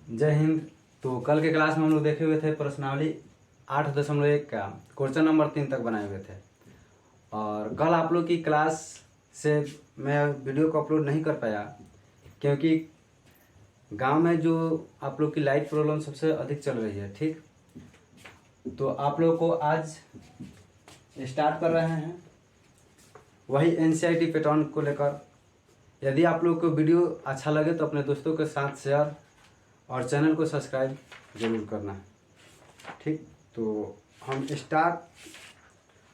जय हिंद। तो कल के क्लास में हम लोग देखे हुए थे प्रश्नावली 8.1 का क्वेश्चन नंबर 3 तक बनाए हुए थे। और कल आप लोग की क्लास से मैं वीडियो को अपलोड नहीं कर पाया क्योंकि गांव में जो आप लोग की लाइट प्रॉब्लम सबसे अधिक चल रही है। ठीक, तो आप लोग को आज स्टार्ट कर रहे हैं वही NCERT पैटर्न को लेकर। यदि आप लोग को वीडियो अच्छा लगे तो अपने दोस्तों के साथ शेयर और चैनल को सब्सक्राइब जरूर करना। ठीक, तो हम स्टार्ट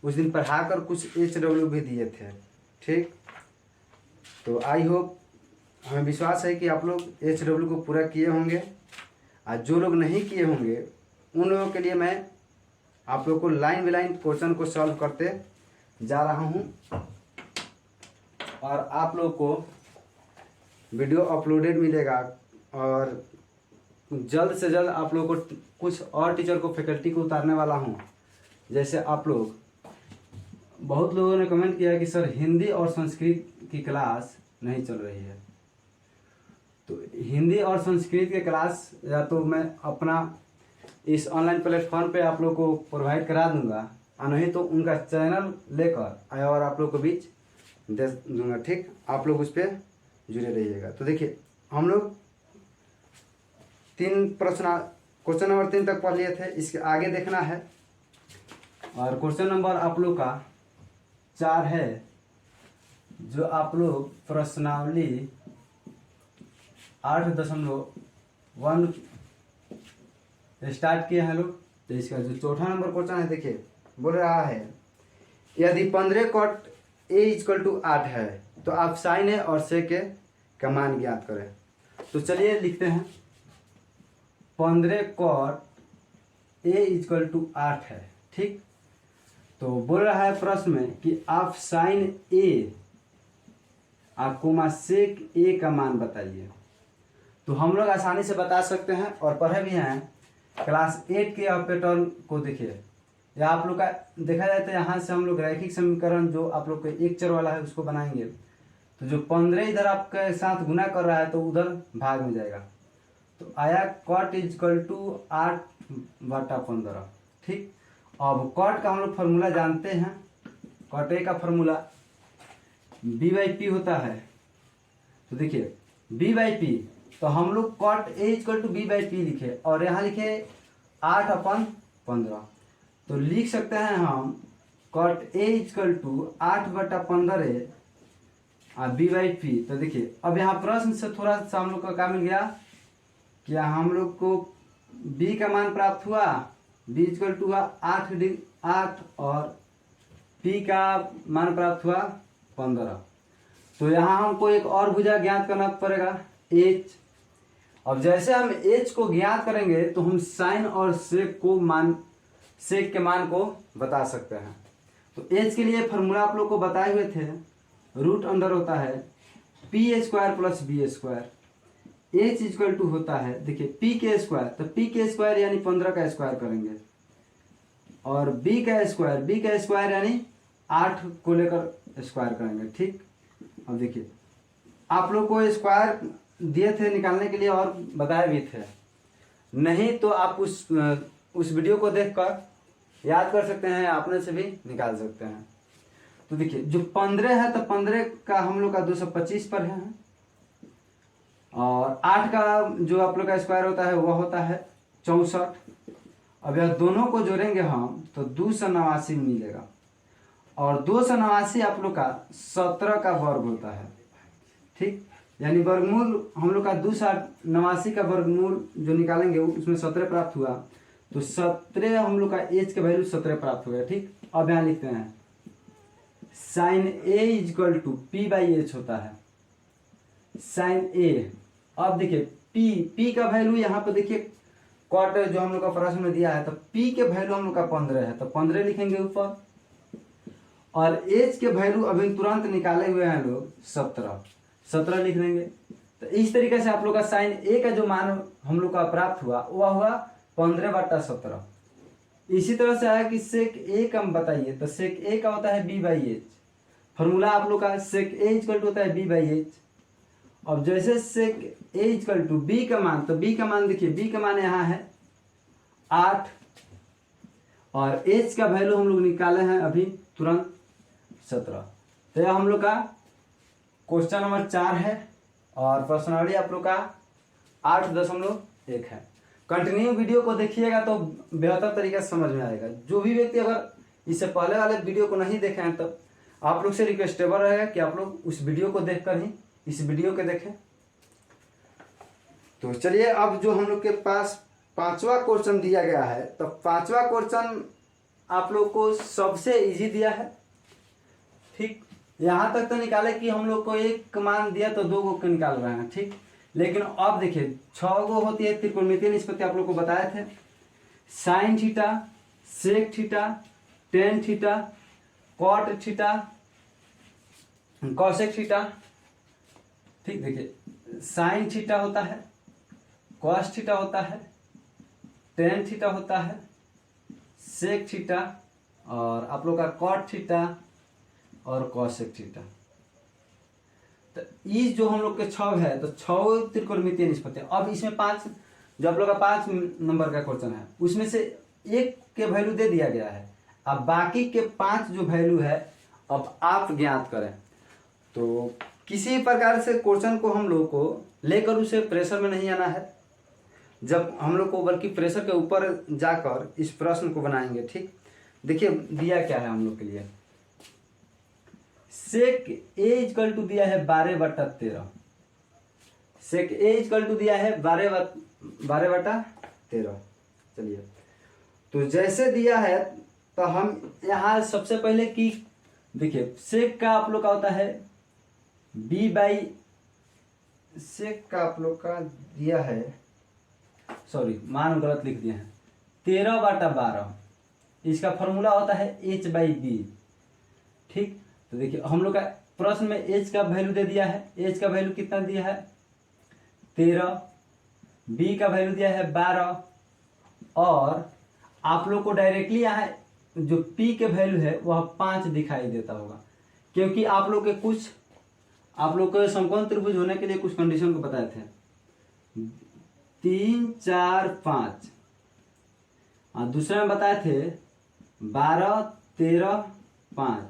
उस दिन पढ़ाकर कुछ HW भी दिए थे। ठीक, तो आई होप हमें विश्वास है कि आप लोग HW को पूरा किए होंगे। और जो लोग नहीं किए होंगे उन लोगों के लिए मैं आप लोग को लाइन बाय लाइन क्वेश्चन को सॉल्व करते जा रहा हूँ और आप लोग को वीडियो अपलोडेड मिलेगा। और जल्द से जल्द आप लोग को कुछ और टीचर को फैकल्टी को उतारने वाला हूँ। जैसे आप लोग बहुत लोगों ने कमेंट किया कि सर हिंदी और संस्कृत की क्लास नहीं चल रही है, तो हिंदी और संस्कृत के क्लास या तो मैं अपना इस ऑनलाइन प्लेटफॉर्म पे आप लोग को प्रोवाइड करा दूंगा और नहीं तो उनका चैनल लेकर और आप लोग को बीच दे दूंगा। ठीक, आप लोग उस पर जुड़े रहिएगा। तो देखिए, हम लोग क्वेश्चन नंबर 3 तक पढ़ लिए थे। इसके आगे देखना है और क्वेश्चन नंबर आप लोग का 4 है, जो आप लोग प्रश्नावली 8.1 स्टार्ट किए हैं लोग। तो इसका जो चौथा नंबर क्वेश्चन है, देखिए बोल रहा है यदि 15 cot A = 8 है तो आप साइन A और सेक A का मान ज्ञात करें। तो चलिए लिखते हैं 15 cot A = 8 है। ठीक, तो बोल रहा है प्रश्न में कि आप साइन A आपको सेक A का मान बताइए। तो हम लोग आसानी से बता सकते हैं और पढ़े भी हैं क्लास 8 के पैटर्न को। देखिए, या आप लोग का देखा जाए तो यहाँ से हम लोग रैखिक समीकरण जो आप लोग के एक चर वाला है उसको बनाएंगे। तो जो 15 इधर आपके साथ गुना कर रहा है तो उधर भाग में जाएगा। तो आया cot = 8/15। ठीक, अब cot का हम लोग फॉर्मूला जानते हैं। cot A का फॉर्मूला B/P होता है। तो देखिए B/P, तो हम लोग cot A = B/P लिखे और यहाँ लिखे 8/15। तो लिख सकते हैं हम cot A = 8/15 और B/P। तो देखिए अब यहाँ प्रश्न से थोड़ा सा हम लोग का क्या मिल गया, क्या हम लोग को B का मान प्राप्त हुआ। B = 8 और P का मान प्राप्त हुआ 15। तो यहाँ हमको एक और भुजा ज्ञात करना पड़ेगा H। अब जैसे हम H को ज्ञात करेंगे तो हम साइन और सेक के मान को बता सकते हैं। तो H के लिए फॉर्मूला आप लोग को बताए हुए थे, रूट अंडर होता है P² + B²। H = होता है, देखिए P के स्क्वायर, तो P के स्क्वायर यानी 15 का स्क्वायर करेंगे और B का स्क्वायर यानी 8 को लेकर स्क्वायर करेंगे। ठीक, अब देखिए आप लोग को स्क्वायर दिए थे निकालने के लिए और बताए भी थे, नहीं तो आप उस वीडियो को देखकर याद कर सकते हैं, अपने से भी निकाल सकते हैं। तो देखिए जो 15 है तो 15 का हम लोग का 225 पर है और 8 का जो आप लोग का स्क्वायर होता है वह होता है 64। अब यह दोनों को जोड़ेंगे हम तो 289 मिलेगा और 289 आप लोग का 17 का वर्ग होता है। ठीक, यानी वर्गमूल हम लोग का 289 का वर्गमूल जो निकालेंगे उसमें 17 प्राप्त हुआ। तो 17 हम लोग का H का वैल्यू 17 प्राप्त हो गया। ठीक, अब यहाँ लिखते हैं साइन A = P/H होता है, साइन A। अब देखिए P का वैल्यू यहाँ पे देखिए cot जो हम लोग का प्रश्न में दिया है, तो P के वैल्यू हम लोग का 15 है तो 15 लिखेंगे ऊपर और H के वैल्यू अभी तुरंत निकाले हुए हैं लोग 17 लिख देंगे। तो इस तरीके से आप लोग का साइन A का जो मान हम लोग का प्राप्त हुआ वह हुआ 15/17। इसी तरह से आया कि सेक A का बताइए, तो सेक A का होता है B/H। फॉर्मूला आप लोग का सेक A = होता है B/H अब जैसे सेक ए इक्वल टू बी का मान, तो बी का मान देखिए, बी का मान यहाँ है 8 और एच का वैल्यू हम लोग निकाले हैं अभी तुरंत 17। तो यह हम लोग का क्वेश्चन नंबर 4 है और प्रश्नावली आप लोग का 8.1 है। कंटिन्यू वीडियो को देखिएगा तो बेहतर तरीके से समझ में आएगा। जो भी व्यक्ति अगर इससे पहले वाले वीडियो को नहीं देखे हैं तो आप लोग से रिक्वेस्टेबल रहेगा कि आप लोग उस वीडियो को देखकर ही इस वीडियो को देखें। तो चलिए अब जो हम लोग के पास 5वां क्वेश्चन दिया गया है, तो 5वां क्वेश्चन आप लोग को सबसे इजी दिया है। ठीक, यहाँ तक तो निकाले कि हम लोग को एक मान दिया तो 2 को निकाल रहे हैं। ठीक, लेकिन अब देखिए 6 गो होती है त्रिकोणमितीय निष्पत्ति, आप लोग को बताए थे। Sine theta, sec theta, tan theta, cot theta, cosec theta. ठीक, देखिए साइन थीटा होता है, कॉस थीटा होता है, टेन थीटा होता है, सेक थीटा और आप लोग का कॉट थीटा और कॉसेक थीटा। तो ये जो हम लोग के 6 है, तो 6 त्रिकोणमितीय निष्पत्ति। अब इसमें 5 जो आप लोग का 5 नंबर का क्वेश्चन है, उसमें से एक के वैल्यू दे दिया गया है। अब बाकी के 5 जो वैल्यू है अब आप ज्ञात करें। तो किसी प्रकार से क्वेश्चन को हम लोग को लेकर उसे प्रेशर में नहीं आना है, जब हम लोग को बल्कि प्रेशर के ऊपर जाकर इस प्रश्न को बनाएंगे। ठीक, देखिए दिया क्या है हम लोग के लिए। सेक ए इक्वल टू दिया है 12/13। सेक ए इक्वल टू दिया है 12/13। चलिए, तो जैसे दिया है तो हम यहाँ सबसे पहले की देखिए सेक का आप लोग का होता है बी बाई, सेक का आप लोग का दिया है, सॉरी मान गलत लिख दिए हैं, 13/12। इसका फॉर्मूला होता है h/b। ठीक, तो देखिए हम लोग का प्रश्न में h का वैल्यू दे दिया है। h का वैल्यू कितना दिया है 13, b का वैल्यू दिया है 12 और आप लोग को डायरेक्टली यहाँ जो p के वैल्यू है वह 5 दिखाई देता होगा, क्योंकि आप लोग के समकोण त्रिभुज होने के लिए कुछ कंडीशन को बताए थे 3, 4, 5 और दूसरे में बताए थे 12, 13, 5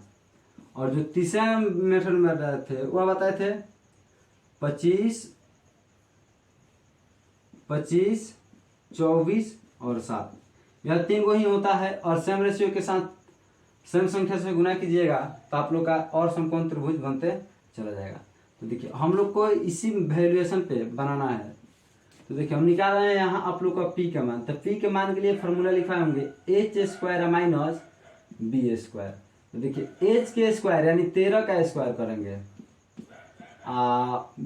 और जो तीसरे मेथड में बताए थे वह बताए थे 25, 24 और 7। यह 3 को ही होता है और सेम रेशियो के साथ सेम संख्या से गुना कीजिएगा तो आप लोग का और समकोण त्रिभुज बनते चला जाएगा। तो देखिए हम लोग को इसी वैल्यूएशन पे बनाना है। तो देखिए हम निकाल रहे हैं यहाँ आप लोग का p का मान। तो p के मान के लिए फॉर्मूला लिखा होंगे h² माइनस b²। तो देखिए h के स्क्वायर यानी 13 का स्क्वायर करेंगे,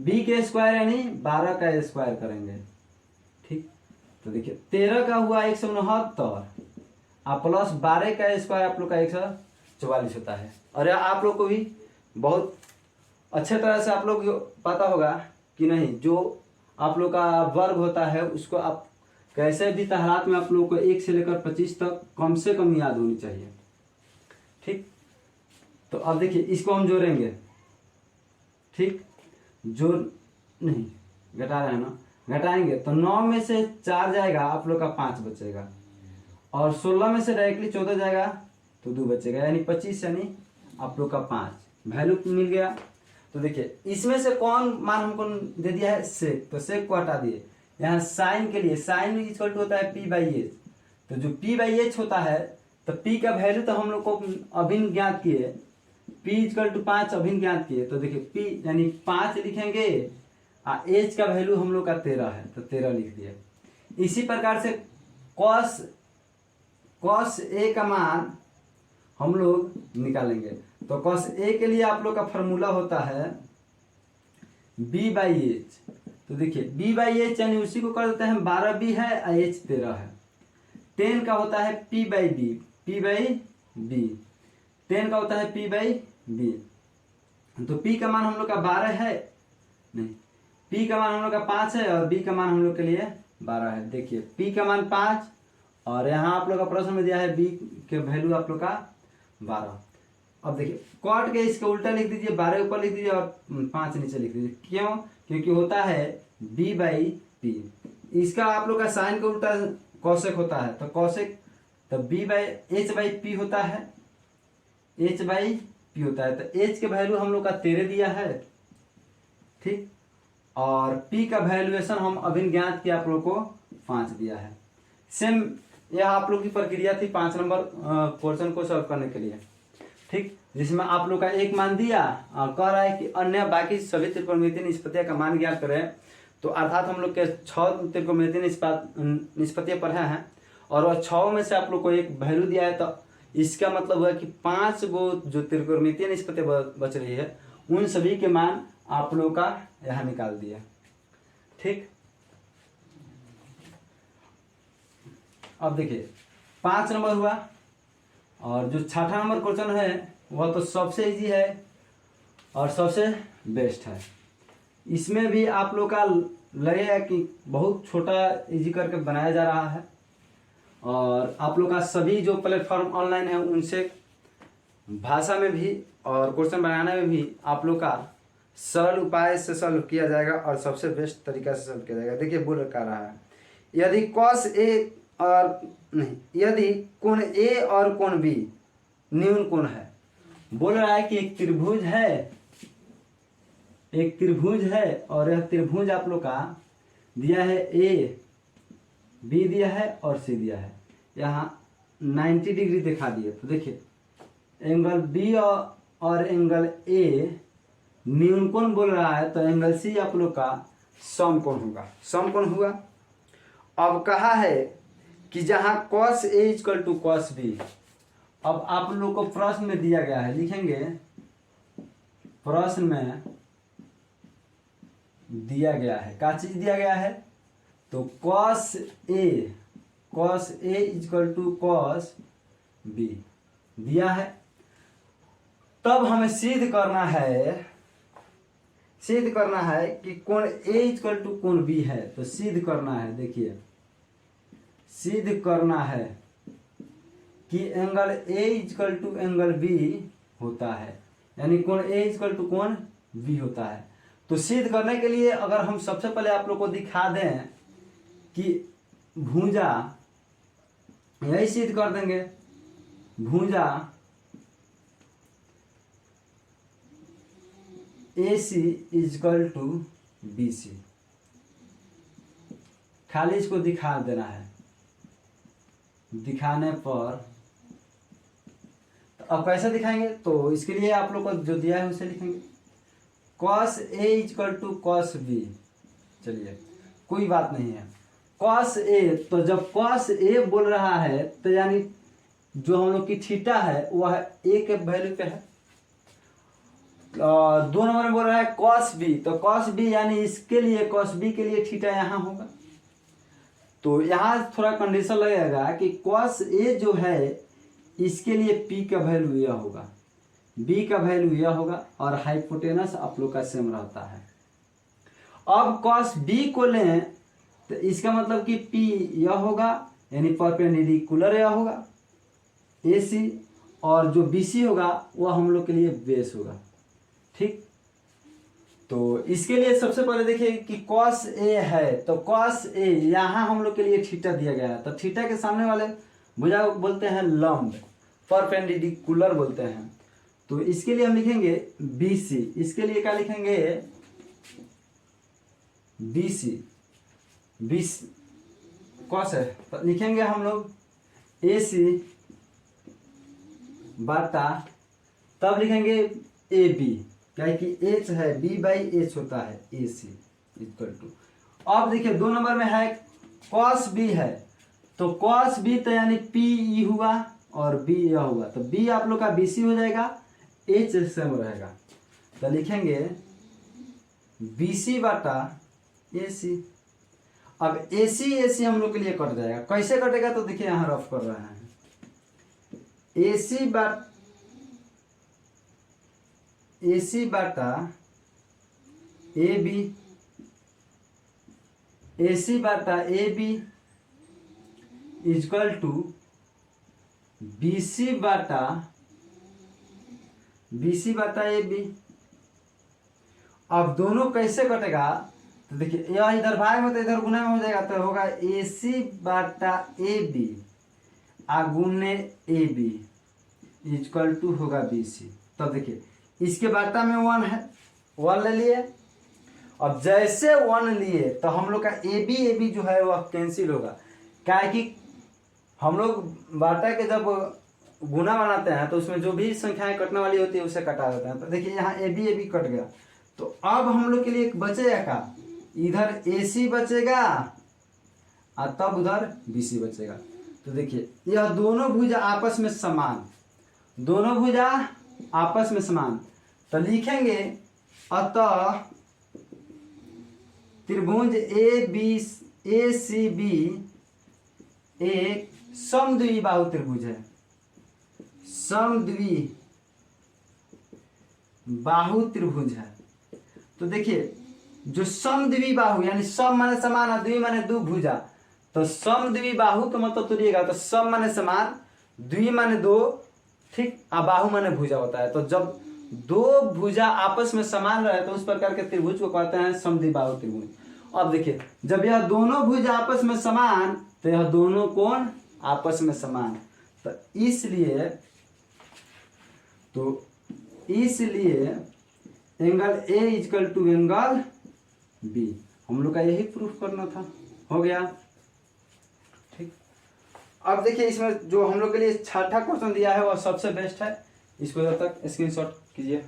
b के स्क्वायर यानी 12 का स्क्वायर करेंगे। ठीक, तो देखिए 13 का हुआ 169 प्लस 12 का स्क्वायर आप लोग का 144 होता है। और आप लोग को भी बहुत अच्छे तरह से आप लोग पता होगा कि नहीं, जो आप लोग का वर्ग होता है उसको आप कैसे भी हालात में आप लोग को 1 से लेकर 25 तक कम से कम याद होनी चाहिए। ठीक, तो अब देखिए इसको हम जोड़ेंगे। ठीक, जोड़ नहीं घटा रहे हैं ना, घटाएंगे तो 9 में से 4 जाएगा आप लोग का 5 बचेगा और 16 में से डायरेक्टली 14 जाएगा तो 2 बचेगा, यानी 25 यानी आप लोग का 5 वैल्यू मिल गया। तो देखिए इसमें से कौन मान हमको दे दिया है सेक, तो सेक को हटा दिए। यहाँ साइन के लिए साइन इक्वल टू होता है p/h। तो जो p/h होता है तो p का वैल्यू तो हम लोग को अभिन्न ज्ञात किए, p इक्वल टू 5 अभिन्न ज्ञात किए। तो देखिए p यानी 5 लिखेंगे और h का वैल्यू हम लोग का 13 है तो 13 लिख दिए। इसी प्रकार से cos a का मान हम लोग निकालेंगे। तो cos a के लिए आप लोग का फॉर्मूला होता है b/h। तो देखिए b/h यानी उसी को कर देते हैं 12b है और h 13 है। 10 का होता है p/b, p/b 10 का होता है p/b। तो p का मान हम लोग का 12 है, नहीं p का मान हम लोग का 5 है और b का मान हम लोग के लिए 12 है। देखिए p का मान 5 और यहाँ आप लोग का प्रश्न में दिया है b के वैल्यू आप लोग का 12। अब देखिए कॉट के इसका उल्टा लिख दीजिए, 12 ऊपर लिख दीजिए और 5 नीचे लिख दीजिए। क्यों? क्योंकि होता है b बाई पी। इसका आप लोग का साइन का उल्टा कौशिक होता है, तो कौशिक तो b by H by P होता है, h बाई पी होता है। तो h के वैल्यू हम लोग का 13 दिया है, ठीक, और p का वैल्यूएशन हम अभी ज्ञात किया आप लोग को 5 दिया है। सेम यह आप लोग की प्रक्रिया थी 5 नंबर क्वेश्चन को सॉल्व करने के लिए, ठीक, जिसमें आप लोग का एक मान दिया, कह रहा है कि अन्य बाकी सभी त्रिकोणमितीय निष्पत्तियां का मान ज्ञात करें। तो अर्थात हम लोग के 6 त्रिकोणमितीय निष्पत्तियां पढ़े हैं और वह 6 में से आप लोग को एक वैल्यू दिया है, तो इसका मतलब हुआ कि 5 गो जो त्रिकोणमितीय निष्पत्तियां बच रही है उन सभी के मान आप लोग का यहाँ निकाल दिया, ठीक। अब देखिए 5 नंबर हुआ, और जो 6ठा नंबर क्वेश्चन है वह तो सबसे इजी है और सबसे बेस्ट है। इसमें भी आप लोग का लगेगा कि बहुत छोटा इजी करके बनाया जा रहा है, और आप लोग का सभी जो प्लेटफॉर्म ऑनलाइन है उनसे भाषा में भी और क्वेश्चन बनाने में भी आप लोग का सरल उपाय से सॉल्व किया जाएगा और सबसे बेस्ट तरीका से सॉल्व किया जाएगा। देखिए बोल रहा है, यदि कॉस ए और नहीं, यदि कोण ए और कोण बी न्यून कोण है। बोल रहा है कि एक त्रिभुज है और यह त्रिभुज आप लोग का दिया है ए, बी दिया है और सी दिया है, यहाँ 90 डिग्री दिखा दिए। तो देखिए एंगल बी और एंगल ए न्यून कोण बोल रहा है, तो एंगल सी आप लोग का सम कोण होगा, सम कोण हुआ। अब कहा है कि जहां cos A equal to cos B, अब आप लोग को प्रश्न में दिया गया है, लिखेंगे प्रश्न में दिया गया है, क्या चीज दिया गया है, तो cos A equal to cos B दिया है। तब हमें सिद्ध करना है कि कोण A इक्वल टू कोण B है। तो सिद्ध करना है, देखिए सिद्ध करना है कि angle A equal to angle B होता है, यानी कोण A इक्वल टू कोण B होता है। तो सिद्ध करने के लिए अगर हम सबसे पहले आप लोग को दिखा दें कि भुजा, यही सिद्ध कर देंगे, भुजा AC इक्वल टू BC, खाली इसको दिखा देना है। दिखाने पर तो अब कैसे दिखाएंगे, तो इसके लिए आप लोग को जो दिया है उसे लिखेंगे cos A equal to cos B। चलिए कोई बात नहीं है, cos A, तो जब cos A बोल रहा है तो यानी जो हम लोग की थीटा है वह A के वैल्यू पे है। 2 नंबर में बोल रहा है cos B, तो cos B यानी इसके लिए cos B के लिए थीटा यहाँ होगा। तो यहाँ थोड़ा कंडीशन लगेगा कि cos A जो है इसके लिए P का वैल्यू यह होगा, B का वैल्यू यह होगा, और हाइपोटेनस आप लोग का सेम रहता है। अब cos B को लें तो इसका मतलब कि P यह होगा, यानी परपेंडिकुलर यह होगा AC, और जो BC होगा वह हम लोग के लिए बेस होगा, ठीक। तो इसके लिए सबसे पहले देखिए कि cos A है, तो cos A यहाँ हम लोग के लिए थीटा दिया गया है, तो थीटा के सामने वाले भुजा को बोलते हैं लंब, परपेंडिकुलर बोलते हैं। तो इसके लिए हम लिखेंगे BC, इसके लिए क्या लिखेंगे BC, cos है, तो लिखेंगे हम लोग AC बाटा, तब लिखेंगे AB, क्या है कि H है, B बाई H होता है AC इक्वल टू। अब देखिए 2 नंबर में है cos B है, तो cos B तो यानी PE हुआ और B यह हुआ, तो B आप लोग का BC हो जाएगा, H सेम रहेगा, तो लिखेंगे BC बाटा AC। अब AC हम लोग के लिए कट जाएगा, कैसे कटेगा, तो देखिए यहाँ रफ कर रहे हैं, AC बाटा AB इक्वल टू BC बाटा BC बटा AB। अब दोनों कैसे कटेगा, तो देखिए यह इधर भाग में तो इधर गुना में हो जाएगा, तो होगा AC बटा AB गुने AB इक्वल टू होगा BC। तब देखिए इसके बाटा में 1 है, 1 ले लिए। अब जैसे 1 लिए तो हम लोग का AB जो है वह कैंसिल होगा, क्या है कि हम लोग बाटा के जब गुना बनाते हैं तो उसमें जो भी संख्याएं कटने वाली होती है उसे कटा देते हैं। तो देखिए यहाँ AB कट गया, तो अब हम लोग के लिए बचेगा का, इधर AC बचेगा और तब उधर BC बचेगा। तो देखिए यह दोनों भुजा आपस में समान, दोनों भुजा आपस में समान, तो लिखेंगे अतः त्रिभुज ACB एक समद्वि बाहु त्रिभुज है, समद्वि बाहु त्रिभुज है। तो देखिए जो समद्वि बाहु यानी सम माने समान और द्वि माने दो भुजा, तो समद्वि बाहु तो मतलब तुरिएगा, तो सम माने समान, द्वि माने दो, ठीक, और बाहु माने भुजा होता है। तो जब दो भुजा आपस में समान रहे तो उस प्रकार के त्रिभुज को कहते हैं समद्वि बाहु त्रिभुज। अब देखिए जब यह दोनों भुजा आपस में समान तो यह दोनों कोण आपस में समान, तो इसलिए angle A equal to angle B। हम लोग का यही प्रूफ करना था, हो गया, ठीक। अब देखिए इसमें जो हम लोग के लिए छठा क्वेश्चन दिया है वह सबसे बेस्ट है, इसको जब तक स्क्रीनशॉट कीजिए।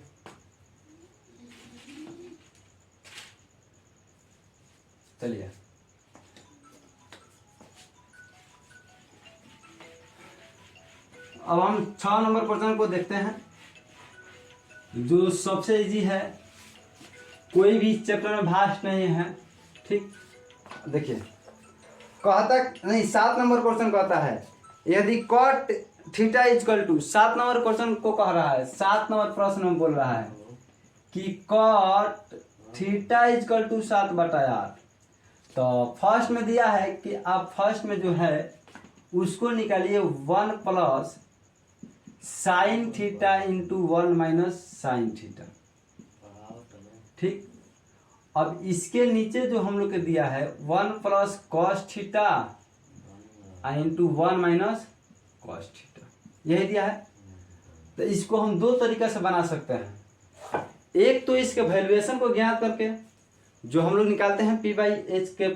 चलिए अब हम 6 नंबर क्वेश्चन को देखते हैं, जो सबसे इजी है, कोई भी चैप्टर में भास्ट नहीं है, ठीक। देखिए कहता नहीं, 7 नंबर क्वेश्चन कहता है यदि cot theta equal to, 7 number question को कह रहा है, 7 नंबर प्रश्न में बोल रहा है कि कॉट थीटा इक्वल टू 7/8। तो फर्स्ट में दिया है कि आप फर्स्ट में जो है उसको निकालिए 1 plus sine theta into 1 minus sine theta, ठीक। अब इसके नीचे जो हम लोग के दिया है 1 plus cos theta into 1 minus cos theta, यही दिया है। तो इसको हम दो तरीका से बना सकते हैं, एक तो इसके वैल्यूएशन को ज्ञात करके जो हम लोग निकालते हैं P/H के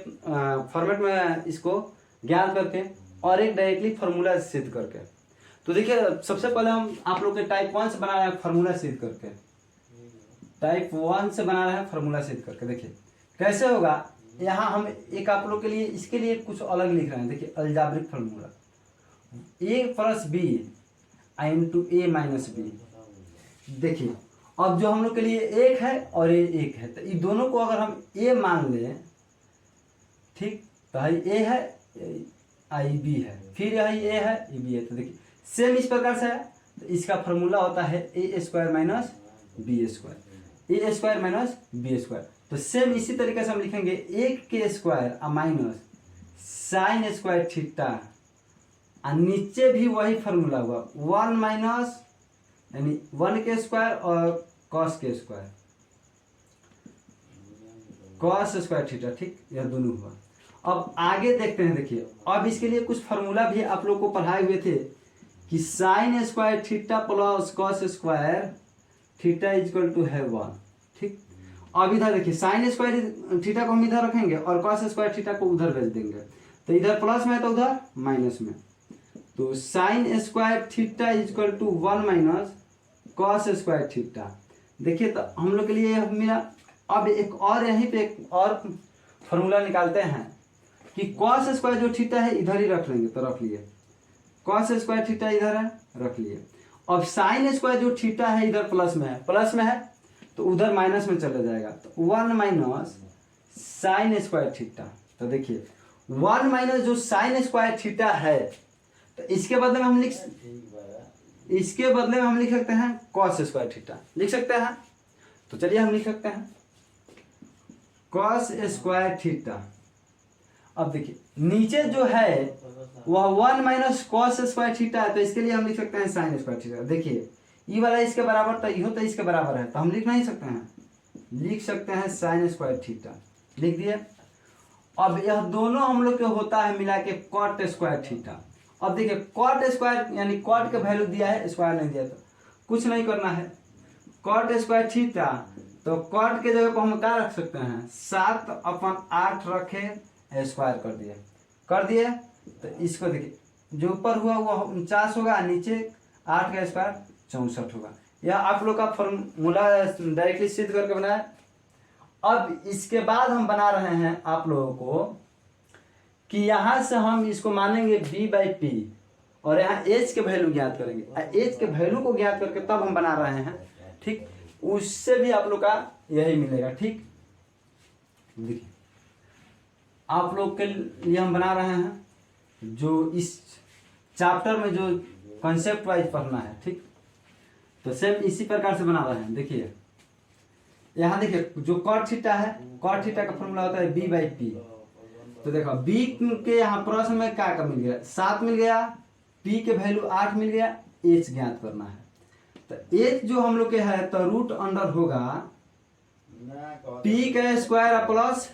फॉर्मेट में इसको ज्ञात करके, और एक डायरेक्टली फार्मूला सिद्ध करके। तो देखिए सबसे पहले हम आप लोग के टाइप 1 से बना रहे हैं फार्मूला सिद्ध करके, टाइप 1 से बना रहे हैं फार्मूला सिद्ध करके। देखिए कैसे होगा, यहाँ हम एक आप लोग के लिए इसके लिए कुछ अलग लिख रहे हैं। देखिए algebraic formula A plus B into A minus B। देखिए अब जो हम लोग के लिए एक है और ये एक है, तो इन दोनों को अगर हम A मान लें, ठीक, तो ये A है, आई B है, फिर यही A है, ये B है। तो देखिए सेम इस प्रकार से है, तो इसका फार्मूला होता है A² minus B², A² minus B²। तो सेम इसी तरीके से हम लिखेंगे 1² माइनस साइन स्क्वायर थीटा, और नीचे भी वही फार्मूला हुआ 1 माइनस यानी 1² और cos² थीटा, ठीक, यह दोनों हुआ। अब आगे देखते हैं। देखिए अब इसके लिए कुछ फार्मूला भी आप लोग को पढ़ाए हुए थे कि sine square theta plus cos² theta equal to है 1, ठीक। अब इधर देखिए साइन स्क्वायर थीटा को हम इधर रखेंगे और cos² थीटा को उधर भेज देंगे, तो इधर प्लस में है तो उधर माइनस में, तो sine square theta equal to 1 minus cos² theta. देखिए तो हम लोग के लिए यह मिला। अब एक और यहीं पे एक और फार्मूला निकालते हैं कि cos² जो थीटा है इधर ही रख लेंगे, तो रख लिए, cos² थीटा इधर है, रख लिए। अब sin² जो थीटा है इधर प्लस में है तो उधर माइनस में चला जाएगा, तो 1 माइनस sin² थीटा। तो देखिए 1 माइनस जो sin² थीटा है, तो इसके बदले में हम लिख सकते हैं cos² थीटा, लिख सकते हैं। तो चलिए हम लिख सकते हैं cos² थीटा। अब देखिए नीचे जो है वह 1 माइनस cos² थीटा है, तो इसके लिए हम लिख सकते हैं sin² थीटा। देखिए ई वाला इसके बराबर तो इहो तो इसके बराबर है, तो हम लिख नहीं सकते हैं, लिख सकते हैं साइन स्क्वायर थीटा, लिख दिए। अब यह दोनों हम लोग के होता है मिला के कॉट स्क्वायर थीटा। अब देखिए कॉट स्क्वायर यानी कॉट का वैल्यू दिया है, स्क्वायर नहीं दिया, तो कुछ नहीं करना है, कॉट स्क्वायर थीटा, तो कॉट के जगह पर हम क्या रख सकते हैं, 7/8 रखे स्क्वायर कर दिए। तो इसको देखिए जो ऊपर हुआ वो 49 होगा, नीचे 8 का स्क्वायर 64 होगा। यह आप लोग का फॉर्मूला डायरेक्टली सिद्ध करके बनाया। अब इसके बाद हम बना रहे हैं आप लोगों को कि यहां से हम इसको मानेंगे b/p और यहाँ एच के वैल्यू ज्ञात करेंगे। एच के वैल्यू को ज्ञात करके तब हम बना रहे हैं, ठीक। उससे भी आप लोग का यही मिलेगा, ठीक। देखिए आप लोग के लिए हम बना रहे हैं जो इस चैप्टर में जो कॉन्सेप्ट वाइज पढ़ना है, ठीक। तो सेम इसी प्रकार से बना रहे हैं। देखिए यहाँ देखिए जो कॉट थीटा है, कॉट थीटा का फॉर्मूला होता है b/p। तो देखो b के यहाँ प्रश्न में क्या मिल गया, 7 मिल गया, p के वैल्यू 8 मिल गया, h ज्ञात करना है। तो h जो हम लोग के है तो रूट अंडर होगा p के स्क्वायर प्लस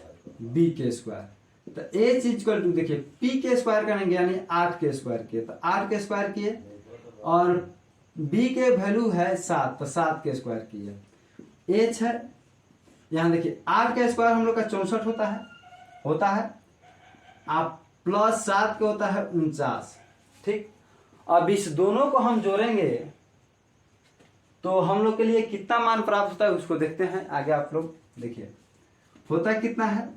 b के स्क्वायर। तो h इक्वल टू देखिए p के स्क्वायर करेंगे यानी 8 के स्क्वायर किए, तो 8 के स्क्वायर किए, और b के वैल्यू है 7, तो 7 के स्क्वायर किए। h है यहाँ देखिए 8 का स्क्वायर हम लोग का 64 होता है, आप प्लस 7 के होता है 49, ठीक। अब इस दोनों को हम जोड़ेंगे तो हम लोग के लिए कितना मान प्राप्त होता है उसको देखते हैं आगे। आप लोग देखिए होता कितना है,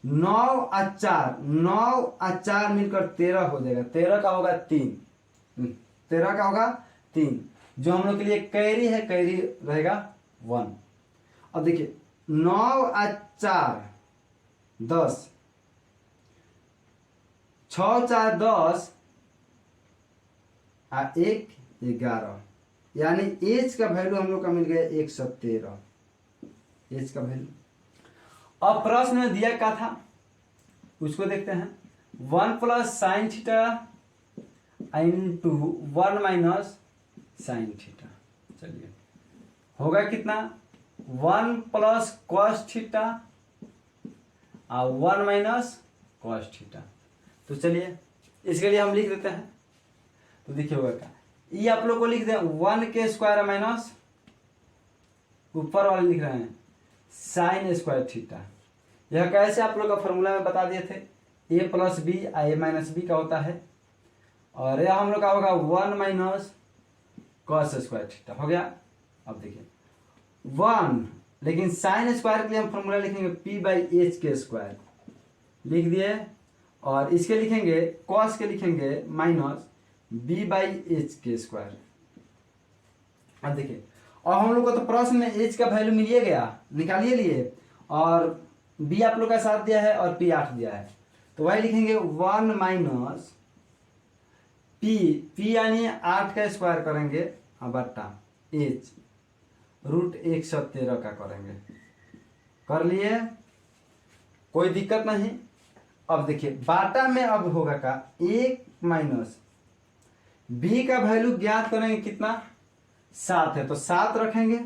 9 और 4 मिलकर 13 हो जाएगा। 13 का होगा 3, 13 का होगा 3, जो हम लोग के लिए कैरी है, कैरी रहेगा 1। अब देखिए 9 और 4 10, 6 4 10 और 1 11, यानी एच का वैल्यू हम लोग का मिल गया 113, एच का वैल्यू। अब प्रश्न में दिया क्या था उसको देखते हैं, 1 plus sine theta into 1 minus sine theta. चलिए होगा कितना, 1 प्लस कॉस थीटा और 1 माइनस कॉस थीटा। तो चलिए इसके लिए हम लिख देते हैं। तो देखिए होगा क्या, ये आप लोग को लिख दें 1 के स्क्वायर माइनस ऊपर वाले लिख रहे हैं साइन स्क्वायर थीटा। यह कैसे आप लोग का फॉर्मूला में बता दिए थे, a plus B a minus B का होता है, और यह हम लोग का होगा 1 माइनस कॉस स्क्वायर थीटा हो गया। अब देखिए 1, लेकिन साइन स्क्वायर के लिए हम फॉर्मूला लिखेंगे p/h के स्क्वायर लिख दिए, और इसके लिखेंगे कॉस के लिखेंगे माइनस b/h के स्क्वायर। अब देखिए और हम लोग को तो प्रश्न में h का वैल्यू मिल गया, निकालिए लिए, और b आप लोग का 7 दिया है और p 8 दिया है, तो वही लिखेंगे 1 माइनस p यानी 8 का स्क्वायर करेंगे बट्टा h रूट 113 का करेंगे। कर लिए, कोई दिक्कत नहीं। अब देखिए बाटा में अब होगा का 1 माइनस b का वैल्यू ज्ञात करेंगे कितना, 7 है तो 7 रखेंगे,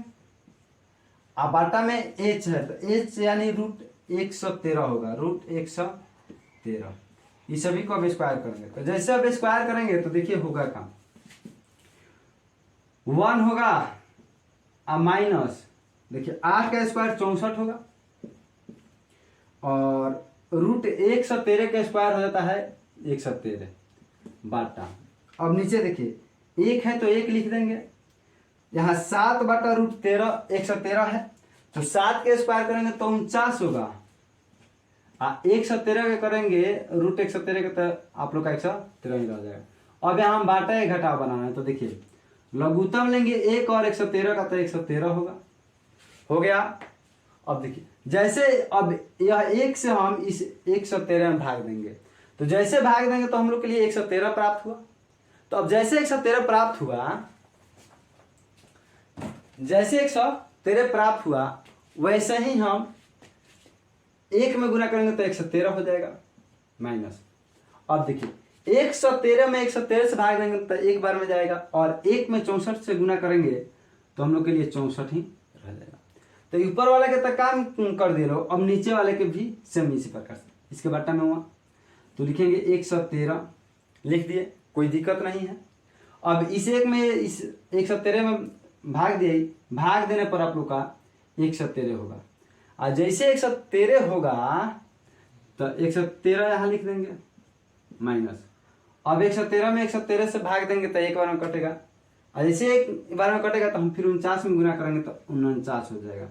अब बाटा में h है तो h यानी रूट 113 होगा, रूट 113। इस सभी को अब स्क्वायर करेंगे, तो जैसे अब स्क्वायर करेंगे तो देखिए होगा काम 1 होगा अब माइनस देखिए 8 का स्क्वायर 64 होगा, और रूट 113 का स्क्वायर हो जाता है 113 बाटा। अब नीचे देखिए 1 है तो 1 लिख देंगे, यहाँ 7 बटा रूट 13 113 है, तो 7 के स्क्वायर करेंगे तो 49 होगा, 113 के करेंगे रूट 113 के तो आप लोग का 113 ही रह जाएगा। अब यहाँ हम बाटा एक घटाव बनाना है, तो देखिए लघुत्तम लेंगे 1 और 113 का तो 113 होगा, हो गया। अब देखिए जैसे अब यह 1 से हम इस 113 में भाग देंगे, तो जैसे भाग देंगे तो हम लोग के लिए 113 प्राप्त हुआ। तो अब जैसे 113 प्राप्त हुआ, जैसे 113 प्राप्त हुआ वैसे ही हम 1 में गुना करेंगे तो 113 हो जाएगा माइनस। अब देखिए 113 में 113 से भाग देंगे तो एक बार में जाएगा, और 1 में 64 से गुना करेंगे तो हम लोग के लिए 64 ही रह जाएगा। तो ऊपर वाले के तक काम कर दे लो, अब नीचे वाले के भी सेम इसी प्रकार से इसके बट्टा में हुआ तो लिखेंगे 113 लिख दिए, कोई दिक्कत नहीं है। अब इस एक में इस 113 में भाग दिए, भाग देने पर आप लोग का 113 होगा, और जैसे 113 होगा तो 113 यहाँ लिख देंगे माइनस। अब 113 में 113 से भाग देंगे तो एक बार में कटेगा, और जैसे एक बार में कटेगा तो हम फिर 49 में गुना करेंगे तो 49 हो जाएगा।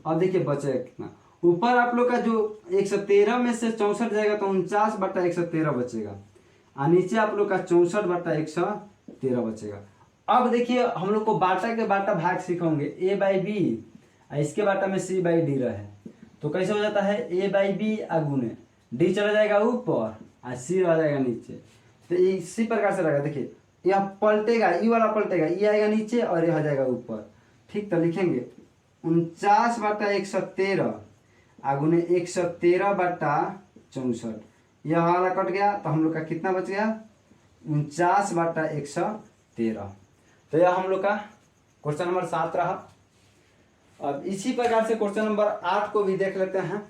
अब देखिए बचेगा कितना, ऊपर आप लोग का जो 113 में से 64 जाएगा तो 49/113 बचेगा, और नीचे आप लोग का 64/113 बचेगा। अब देखिए हम लोग को बाटा के बाटा भाग सीखेंगे a/b, इसके बाटा में c/d रहे तो कैसे हो जाता है a/b गुने d चला जाएगा ऊपर और c रह जाएगा नीचे, तो इसी प्रकार से रहेगा। देखिए यह पलटेगा, ई वाला पलटेगा, ये आएगा नीचे और यह जाएगा ऊपर। ठीक, तो लिखेंगे 49/113 गुने 113/64, यह वाला कट गया तो हम लोग का कितना बच गया 49/113। तो यह हम लोग का क्वेश्चन नंबर 7 रहा। अब इसी प्रकार से क्वेश्चन नंबर 8 को भी देख लेते हैं।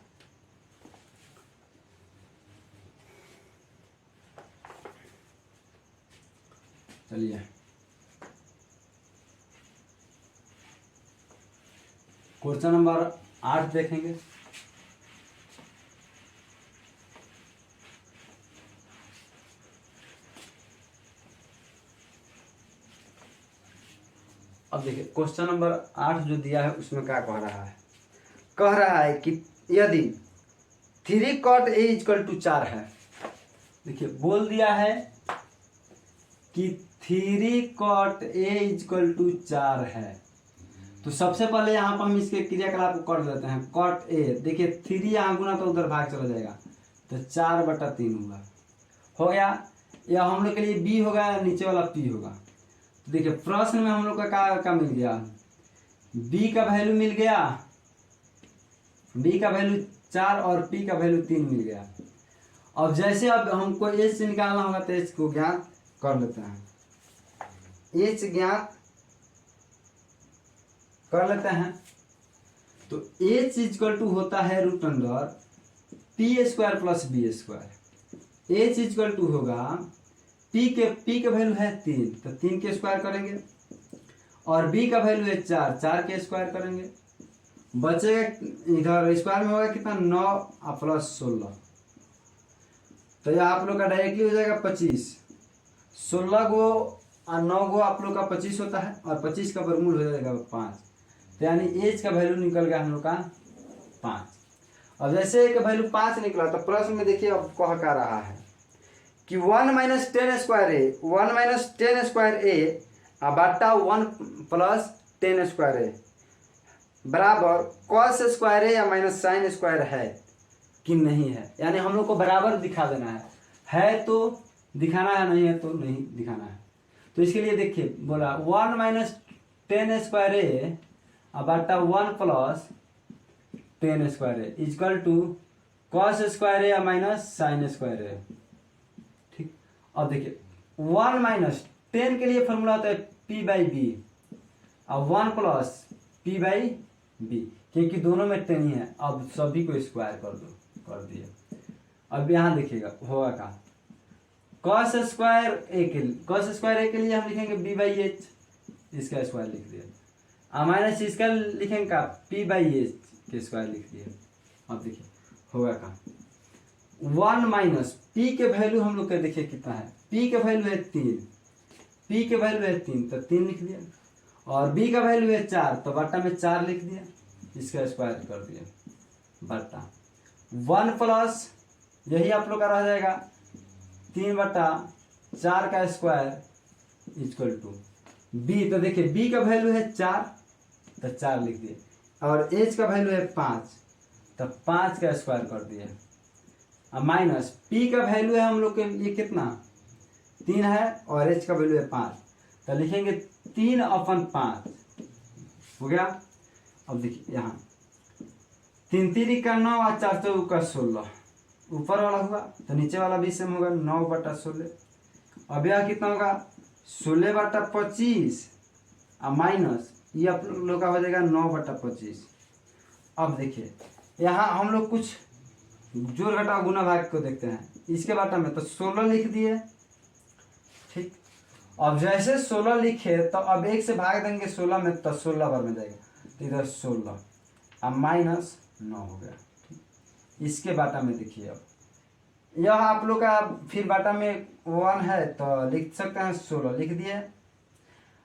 चलिए क्वेश्चन नंबर 8 देखेंगे। अब देखिए क्वेश्चन नंबर 8 जो दिया है उसमें क्या कह रहा है कि यदि 3 cot a = 4 है। देखिए बोल दिया है कि 3 cot a = 4 है, तो सबसे पहले यहाँ पर हम इसके क्रियाकलाप को कर लेते हैं। cot a, देखिए 3 यहाँ गुना तो उधर भाग चला जाएगा तो 4/3 होगा, हो गया। यह हम लोग के लिए b होगा, नीचे वाला p होगा। तो देखिए प्रश्न में हम लोग का क्या मिल गया, b का वैल्यू मिल गया, b का वैल्यू 4 और p का वैल्यू 3 मिल गया। अब जैसे अब हमको h से निकालना होगा तो h को ज्ञात कर लेते हैं, h ज्ञात कर लेते हैं। तो h = होता है √p² + b²। h = होगा p के वैल्यू है 3 तो 3 के स्क्वायर करेंगे, और b का वैल्यू है 4 के स्क्वायर करेंगे, बचेगा इधर स्क्वायर में होगा कितना 9 + 16, तो यह आप लोग का डायरेक्टली हो जाएगा 25। 16 गो और 9 गो आप लोग का 25 होता है, और 25 का वर्गमूल हो जाएगा 5, तो यानी एच का वैल्यू निकल गया हम लोग का 5। अब जैसे एक वैल्यू 5 निकला तो प्रश्न में देखिए अब कह क्या रहा है कि 1 - 10² a बट्टा 1 + 10² बराबर cos² a या -sin² है कि नहीं है, यानी हम लोग को बराबर दिखा देना है तो दिखाना है, नहीं है तो नहीं दिखाना है। तो इसके लिए देखिए बोला 1 - 10² a बट्टा 1 + 10² = cos² a या -sin²। ठीक, अब देखिए 1 - 10 के लिए फॉर्मूला होता है p/b और 1 + p/b, क्योंकि दोनों में 10 ही है। अब सभी को स्क्वायर कर दिए। अब यहाँ देखिएगा होगा क्या, cos² a के लिए हम लिखेंगे b/h, इसका स्क्वायर लिख दिया, और माइनस इसका लिखेंगे का p/h के स्क्वायर लिख दिए। अब देखिए होगा क्या 1 - p के वैल्यू हम लोग का देखिए कितना है, p के वैल्यू है 3, p के वैल्यू है 3 तो 3 लिख दिया, और b का वैल्यू है 4 तो बट्टा में 4 लिख दिया, इसका स्क्वायर कर दिया बट्टा 1 प्लस यही आप लोग का रह जाएगा 3/4 का स्क्वायर = b। तो देखिए b का वैल्यू है 4 तो 4 लिख दिए, और h का वैल्यू है 5 तो 5 का स्क्वायर कर दिए, और माइनस p का वैल्यू है हम लोग के लिए कितना 3 है, और h का वैल्यू है 5 तो लिखेंगे 3/5 हो गया। अब देखिए यहाँ 3 - 3 = 9 और 4 × 4 = 16, ऊपर वाला हुआ तो नीचे वाला भी सेम होगा 9/16। अब यह कितना होगा 16/25 माइनस ये आप लोग का हो जाएगा 9/25। अब देखिए यहाँ हम लोग कुछ जोड़ घटाव गुना भाग को देखते हैं। इसके बाटा में तो 16 लिख दिए, ठीक। अब जैसे 16 लिखे तो अब 1 से भाग देंगे 16 में तो 16 बार में जाएगा, तो इधर 16 अब माइनस 9 हो गया, ठीक। इसके बाटा में देखिए अब यह आप लोग का फिर बाटा में 1 है तो लिख सकते हैं 16 लिख दिए।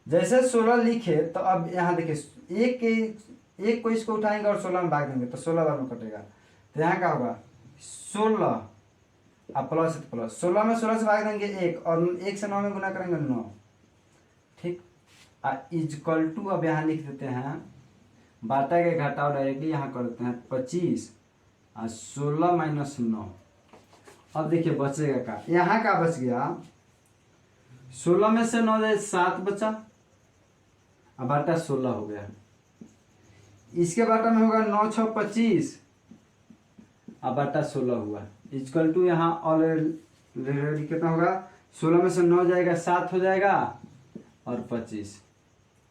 जैसे 16 लिखे तो अब यहाँ देखिए एक को इसको उठाएंगे और 16 में भाग देंगे तो 16 बार में कटेगा, तो यहाँ क्या होगा 16 अब प्लस प्लस 16 में 16 से भाग देंगे 1 और 1 से 9 में गुना करेंगे 9, ठीक। इजकल टू अब यहाँ लिख देते हैं बाटा के घटाव डायरेक्टली यहाँ कर देते हैं 25 और 16 माइनस 9। अब देखिए बचेगा का, यहाँ का बच गया 16 में से 9 जाए 7 बचा, अब बाटा 16 हो गया। इसके बाटा में होगा 9 6 25 अब बाटा 16 हुआ। इक्वल टू यहाँ ऑलरेडी कितना होगा 16 में से 9 जाएगा 7 हो जाएगा और 25।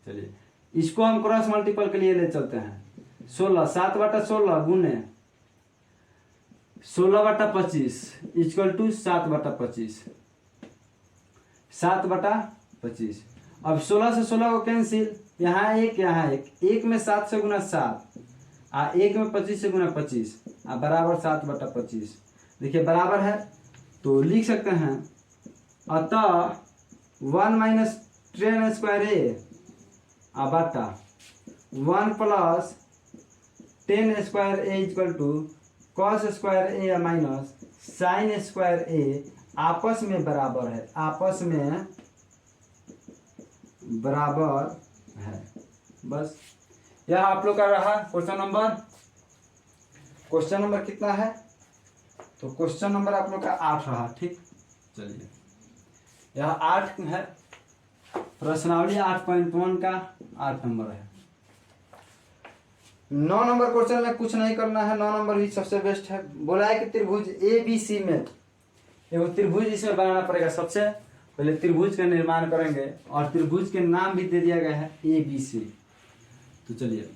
चलिए इसको हम क्रॉस मल्टीपल के लिए ले चलते हैं। 16 7/16 गुने 16/25 इक्वल टू 7/25 7/25। अब 16 से 16 को कैंसिल, यहाँ एक में 7 से गुना 7 एक में 25 से गुना 25 बराबर 7/25। देखिए बराबर है तो लिख सकते हैं अतः 1 माइनस 10 स्क्वायर ए बटा 1 plus 10 square A equal to cos square A minus sine square A आपस में बराबर है, आपस में बराबर है। बस यह आप लोग का रहा क्वेश्चन नंबर कितना है, तो क्वेश्चन नंबर आप लोग का 8 रहा, ठीक। चलिए यह 8 है, प्रश्नावली 8.1 का 8 नंबर है। 9 नंबर क्वेश्चन में कुछ नहीं करना है, 9 नंबर ही सबसे बेस्ट है। बोला है कि त्रिभुज ABC में एगो त्रिभुज इसमें बनाना पड़ेगा। सबसे पहले त्रिभुज का निर्माण करेंगे और त्रिभुज के नाम भी दे दिया गया है ABC। तो चलिए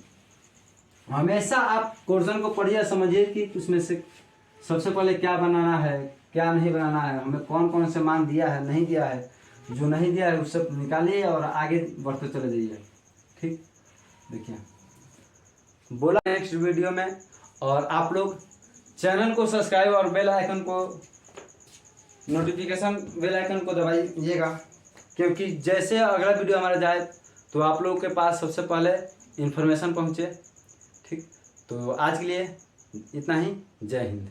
हमेशा आप क्वेश्चन को पढ़िए, समझिए कि उसमें से सबसे पहले क्या बनाना है क्या नहीं बनाना है, हमें कौन कौन से मान दिया है नहीं दिया है, जो नहीं दिया है उससे निकालिए और आगे बढ़ते चले जाइए, ठीक। देखिए बोला नेक्स्ट वीडियो में, और आप लोग चैनल को सब्सक्राइब और बेल आइकन को नोटिफिकेशन बेल आइकन को दबाइएगा, क्योंकि जैसे अगला वीडियो हमारा जाए तो आप लोगों के पास सबसे पहले इन्फॉर्मेशन पहुंचे, ठीक। तो आज के लिए इतना ही, जय हिंद।